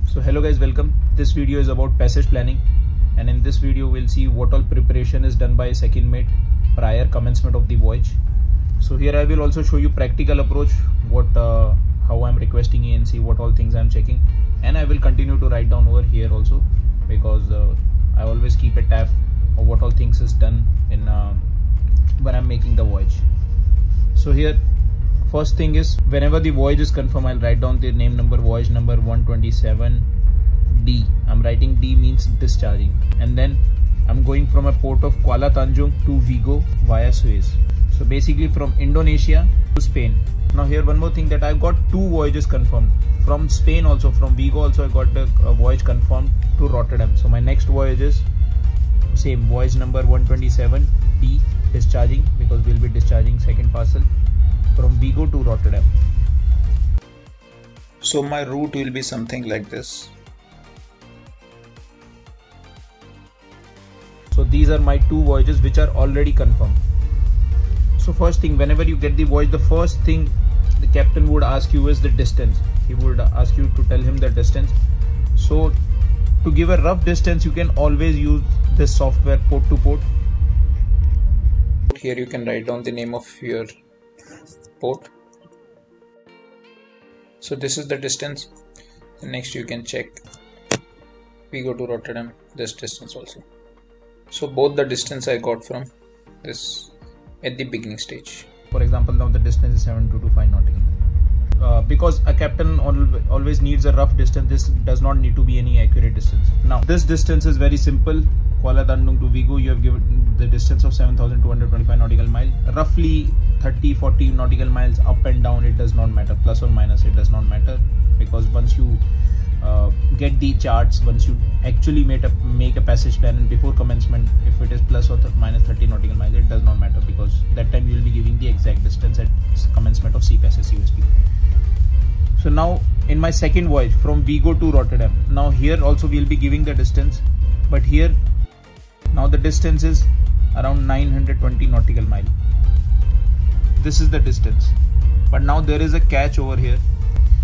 So hello guys, welcome. This video is about passage planning, and in this video we'll see what all preparation is done by second mate prior commencement of the voyage. So here I will also show you practical approach, how I'm requesting ANC, what all things I'm checking, and I will continue to write down over here also because I always keep a tab of what all things is done in when I'm making the voyage. So here first thing is, whenever the voyage is confirmed, I'll write down the name number, voyage number 127D. I'm writing D means discharging, and then I'm going from a port of Kuala Tanjung to Vigo via Suez. So basically from Indonesia to Spain. Now here one more thing, that I've got two voyages confirmed from Spain also, from Vigo also I got a voyage confirmed to Rotterdam. So my next voyage is same, voyage number 127D, discharging, because we'll be discharging second parcel from Vigo to Rotterdam. So my route will be something like this. So these are my two voyages which are already confirmed. So first thing, whenever you get the voyage, the first thing the captain would ask you is the distance. He would ask you to tell him the distance. So to give a rough distance, you can always use this software, port to port. Here you can write down the name of your port. So this is the distance. Next you can check Vigo to Rotterdam, this distance also. So both the distance I got from this at the beginning stage. For example, now the distance is 7225 nautical miles. Because a captain always needs a rough distance, this does not need to be any accurate distance. Now this distance is very simple. Kuala Tanjung to Vigo, you have given the distance of 7225 nautical miles. Roughly 30-40 nautical miles up and down, it does not matter, plus or minus, it does not matter, because once you get the charts, once you actually make a passage plan, and before commencement, if it is plus or minus 30 nautical miles, it does not matter, because that time you will be giving the exact distance at commencement of CPassage USP. So now in my second voyage from Vigo to Rotterdam, now here also we will be giving the distance, but here now the distance is around 920 nautical mile. This is the distance, but now there is a catch over here.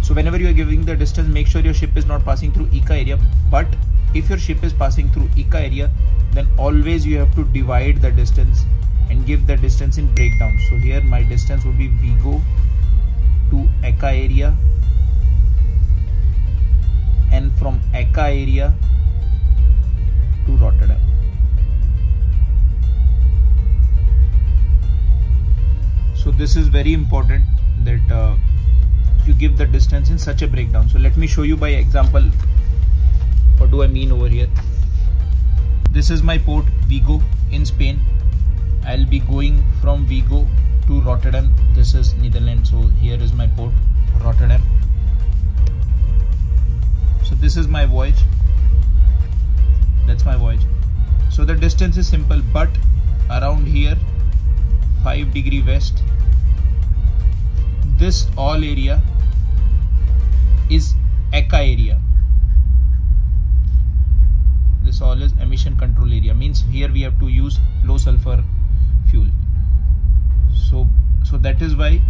So whenever you are giving the distance, make sure your ship is not passing through ICA area. But if your ship is passing through ICA area, then always you have to divide the distance and give the distance in breakdown. So here my distance would be Vigo to ECA area, and from ECA area to Rotterdam. So this is very important that you give the distance in such a breakdown. So let me show you by example. What do I mean over here? This is my port Vigo in Spain. I'll be going from Vigo to Rotterdam. This is Netherlands. So here is my port Rotterdam. So this is my voyage. That's my voyage. So the distance is simple, but around here 5 degrees west, this all area is ECA area. This all is emission control area, means here we have to use low sulfur fuel. So that is why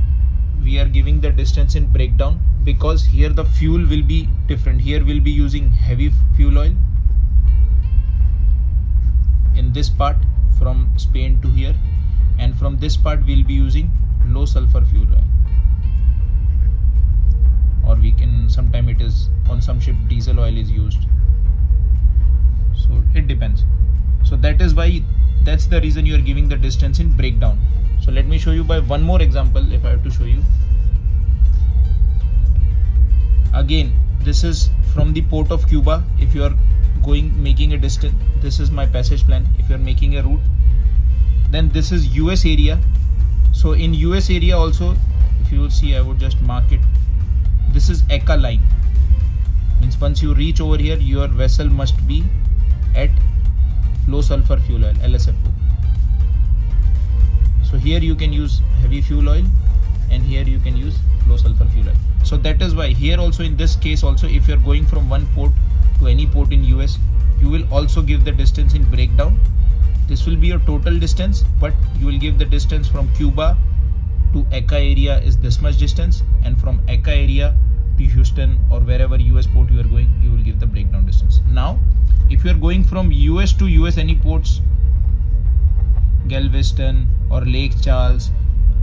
we are giving the distance in breakdown, because here the fuel will be different. Here we'll be using heavy fuel oil in this part from Spain to here, and from this part we'll be using low sulfur fuel oil, or we can, sometime it is on some ship diesel oil is used, so it depends. So that is why, that's the reason you are giving the distance in breakdown. So let me show you by one more example. If I have to show you again, this is from the port of Cuba. If you are making a distance, this is my passage plan. If you are making a route, then this is US area. So in US area also, if you will see, I would just mark it. This is ECA line, means once you reach over here, your vessel must be at low sulfur fuel oil, LSFO. So here you can use heavy fuel oil, and here you can use low sulfur fuel oil. So that is why here also, in this case also, if you are going from one port to any port in US, you will also give the distance in breakdown. This will be your total distance, but you will give the distance from Cuba to ECA area is this much distance, and from ECA area to Houston or wherever US port you are going, you will give the breakdown distance. Now if you are going from US to US any ports, Galveston or Lake Charles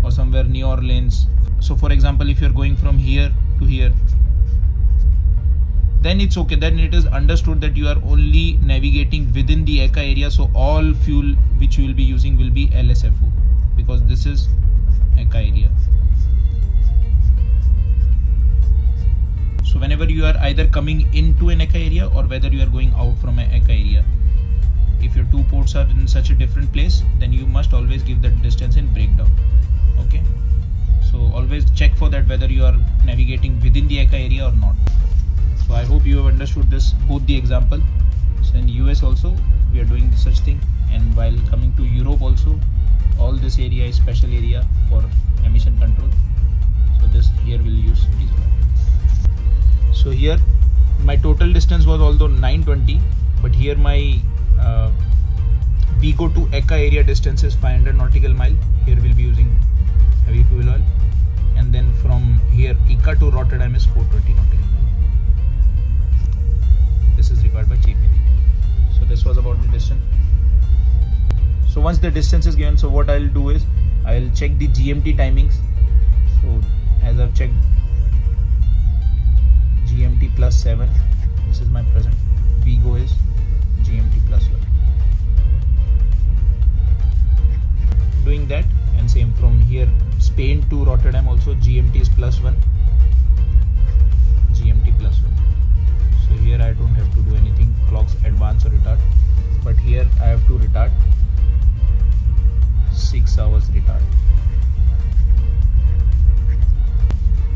or somewhere New Orleans, so for example if you are going from here to here, then it's okay, then it is understood that you are only navigating within the ECA area, so all fuel which you will be using will be LSFO because this is ECA area. So whenever you are either coming into an ECA area or whether you are going out from an ECA area, if your two ports are in such a different place, then you must always give that distance in breakdown. Okay, so always check for that whether you are navigating within the ECA area or not. So I hope you have understood this, both the example. So in US also we are doing such thing, and while coming to Europe also, all this area is special area for emission control. So this here will use diesel. So here my total distance was although 920, but here my Vigo to ECA area distance is 500 nautical mile. Here we'll be using heavy fuel oil, and then from here ECA to Rotterdam is 420 nautical mile. This is required by GPN. So this was about the distance. So once the distance is given, so what I'll do is I'll check the GMT timings. So as I've checked GMT +7, this is my present. Vigo is GMT +1. Doing that, and same from here Spain to Rotterdam also GMT is +1, GMT +1. So here I don't have to do anything, clocks advance or retard, but here I have to retard 6 hours retard.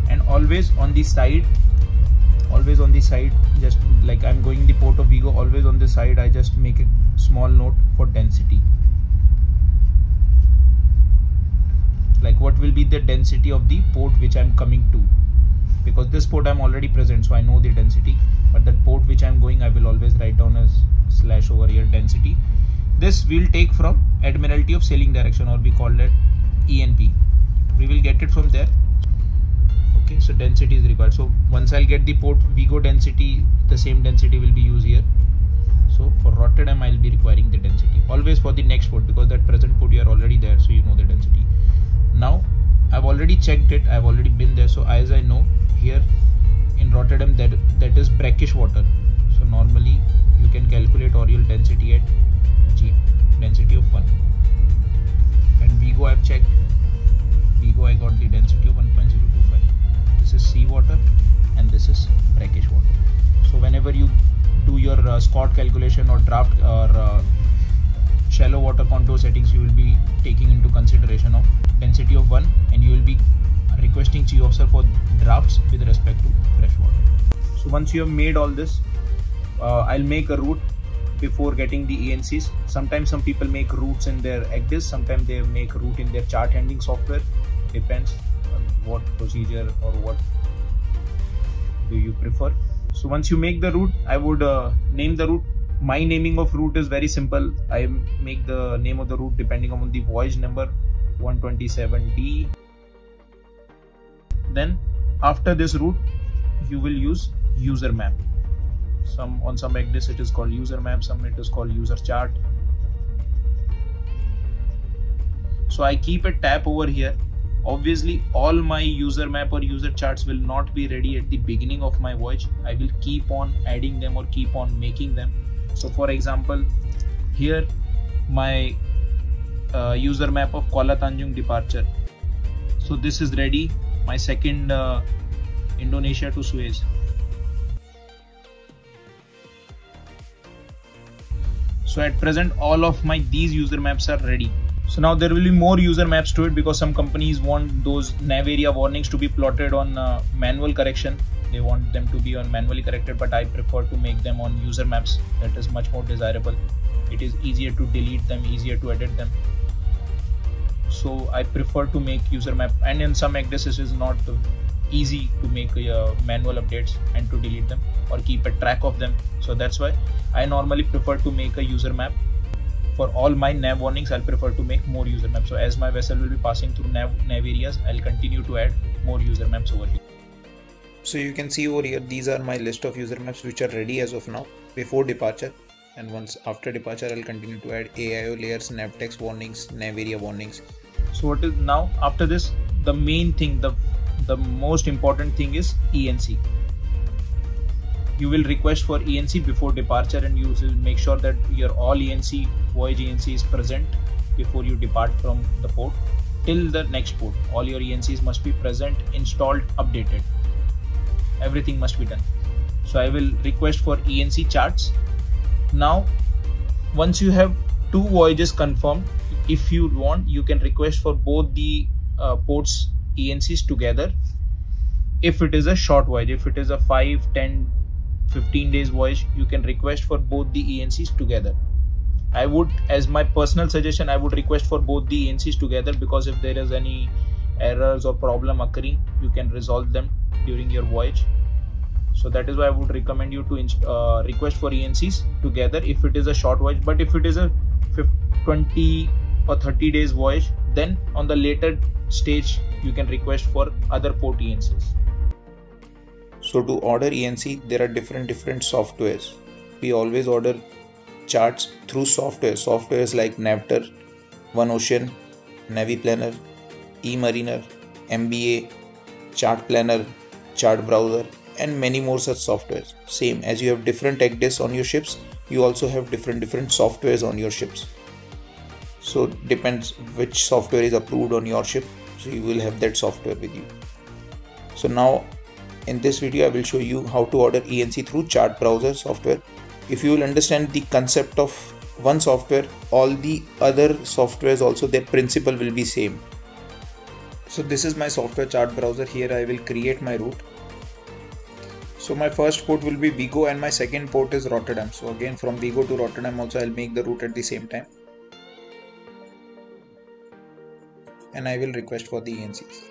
And always on the side, just like I'm going the port of Vigo, always on the side I just make a small note for density, like what will be the density of the port which I'm coming to, because this port I'm already present, so I know the density, but that port which I'm going I will always write down as / over here density. This we'll take from Admiralty of Sailing Direction, or we call that ENP. We will get it from there. Okay, so density is required. So once I'll get the port Vigo density, the same density will be used here. So for Rotterdam I'll be requiring the density always for the next port, because that present port you are already there, so you know the density. Now I've already checked it, I've already been there, so as I know here in Rotterdam that is brackish water. So normally you can calculate oil density at density of 1, and Vigo I've checked. Vigo I got the density of 1.025. This is sea water and this is brackish water. So whenever you do your Scott calculation or draft or shallow water contour settings, you will be taking into consideration of density of 1, and you will be requesting chief officer for drafts with respect to fresh water. So once you have made all this, I'll make a route before getting the ENCs. Sometimes some people make routes in their ECDIS, sometimes they make route in their chart handling software. Depends on what procedure or what do you prefer. So once you make the route, I would name the route. My naming of route is very simple. I make the name of the route depending on the voyage number 127D. Then after this route you will use user map. On some ECDIS it is called user map, some it is called user chart. So I keep a tab over here. Obviously all my user map or user charts will not be ready at the beginning of my voyage. I will keep on adding them or keep on making them. So for example, here my user map of Kuala Tanjung departure. So this is ready, my second Indonesia to Suez. So at present all of these user maps are ready. So now there will be more user maps to it, because some companies want those nav area warnings to be plotted on manual correction. They want them to be on manually corrected, but I prefer to make them on user maps. That is much more desirable. It is easier to delete them, easier to edit them. So I prefer to make user map, and in some ECDIS it is not easy to make manual updates and to delete them or keep a track of them. So that's why I normally prefer to make a user map. For all my nav warnings, I'll prefer to make more user maps. So as my vessel will be passing through nav areas, I'll continue to add more user maps over here. So you can see over here, these are my list of user maps which are ready as of now before departure, and once after departure I'll continue to add AIO layers, navtext warnings, nav area warnings. So what is now after this, the main thing, the most important thing is ENC. You will request for ENC before departure, and you will make sure that your all ENC, voyage ENC is present before you depart from the port till the next port. All your ENCs must be present, installed, updated. Everything must be done. So I will request for ENC charts. Now once you have 2 voyages confirmed, if you want, you can request for both the ports ENCs together. If it is a short voyage, if it is a 5, 10, 15 days voyage, you can request for both the ENCs together. I would, as my personal suggestion, I would request for both the ENCs together, because if there is any errors or problem occurring, you can resolve them during your voyage. So that is why I would recommend you to request for ENCs together if it is a short voyage. But if it is a 20 or 30 days voyage, then on the later stage you can request for other port ENCs. So to order ENC, there are different softwares. We always order charts through softwares like Navter, OneOcean, NaviPlanner, eMariner, MBA, Chart Planner, Chart Browser, and many more such softwares. Same as you have different ECDIS on your ships, you also have different softwares on your ships. So depends which software is approved on your ship, so you will have that software with you. So now in this video I will show you how to order ENC through Chart Browser software. If you will understand the concept of one software, all the other softwares also, their principle will be same. So this is my software Chart Browser. Here I will create my route. So my first port will be Vigo and my second port is Rotterdam. So again from Vigo to Rotterdam also I'll make the route at the same time. And I will request for the ENCs.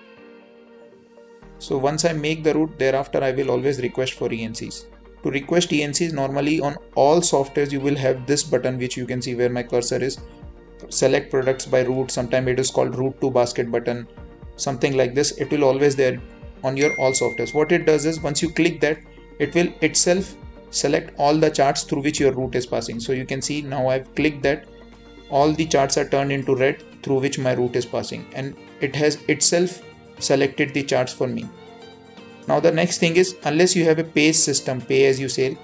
So once I make the route, thereafter I will always request for ENCs. To request ENCs, normally on all softwares you will have this button which you can see where my cursor is. Select products by route, sometimes it is called route to basket button, something like this. It will always there on your all softwares. What it does is once you click that, it will itself select all the charts through which your route is passing. So you can see now I've clicked that, all the charts are turned into red through which my route is passing, and it has itself selected the charts for me. Now the next thing is, unless you have a pay system, pay as you sail,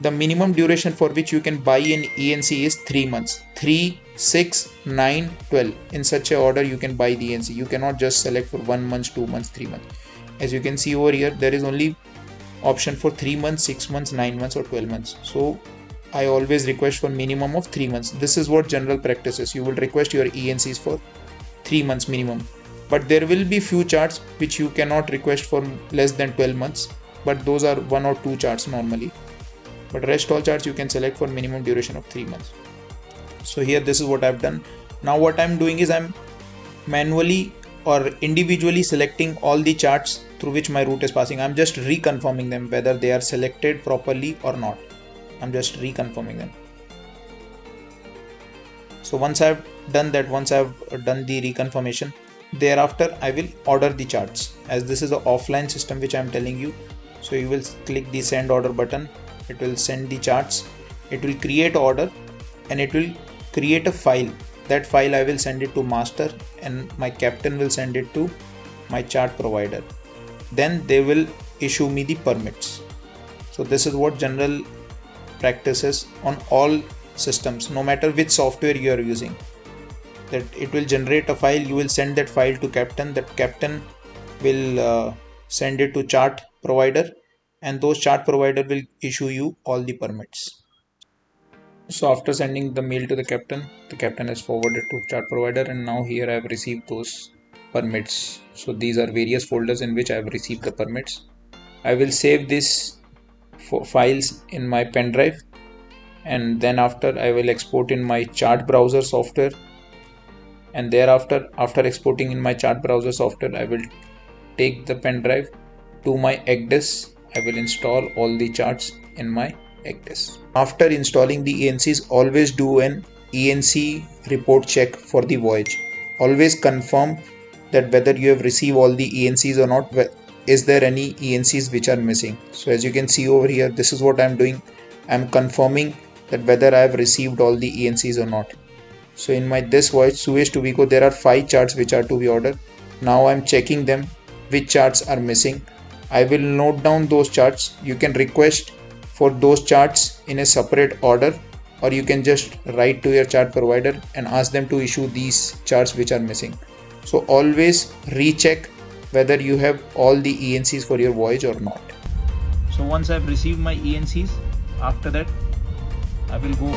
the minimum duration for which you can buy an ENC is 3 months. 3, 6, 9, 12. In such a order you can buy the ENC. You cannot just select for 1 month, 2 months, 3 months. As you can see over here, there is only option for 3 months, 6 months, 9 months or 12 months. So I always request for minimum of 3 months. This is what general practice is. You will request your ENCs for 3 months minimum. But there will be few charts which you cannot request for less than 12 months. But those are 1 or 2 charts normally. But rest all charts you can select for minimum duration of 3 months. So here this is what I've done. Now what I'm doing is I'm manually or individually selecting all the charts through which my route is passing. I'm just reconfirming them whether they are selected properly or not. I'm just reconfirming them. So once I've done that, once I've done the reconfirmation, thereafter I will order the charts, as this is an offline system which I'm telling you. So you will click the send order button. It will send the charts. It will create order and it will create a file. That file I will send it to master and my captain will send it to my chart provider. Then they will issue me the permits. So this is what general practice is on all systems, no matter which software you are using. That it will generate a file, you will send that file to captain, that captain will send it to chart provider, and those chart provider will issue you all the permits. So after sending the mail to the captain has forwarded to chart provider, and now here I have received those permits. So these are various folders in which I have received the permits. I will save these files in my pen drive, and then after I will export in my chart browser software, and thereafter after exporting in my chart browser software I will take the pen drive to my ECDIS. I will install all the charts in my ECDIS. After installing the ENCs, always do an ENC report check for the voyage. Always confirm that whether you have received all the ENCs or not. is there any ENCs which are missing. So as you can see over here, this is what I'm doing. I'm confirming that whether I have received all the ENCs or not. So in my this voyage Suez to Vigo, there are 5 charts which are to be ordered. Now I'm checking them, which charts are missing. I will note down those charts. You can request for those charts in a separate order, or you can just write to your chart provider and ask them to issue these charts which are missing. So always recheck whether you have all the ENCs for your voyage or not. So once I've received my ENCs, after that I will go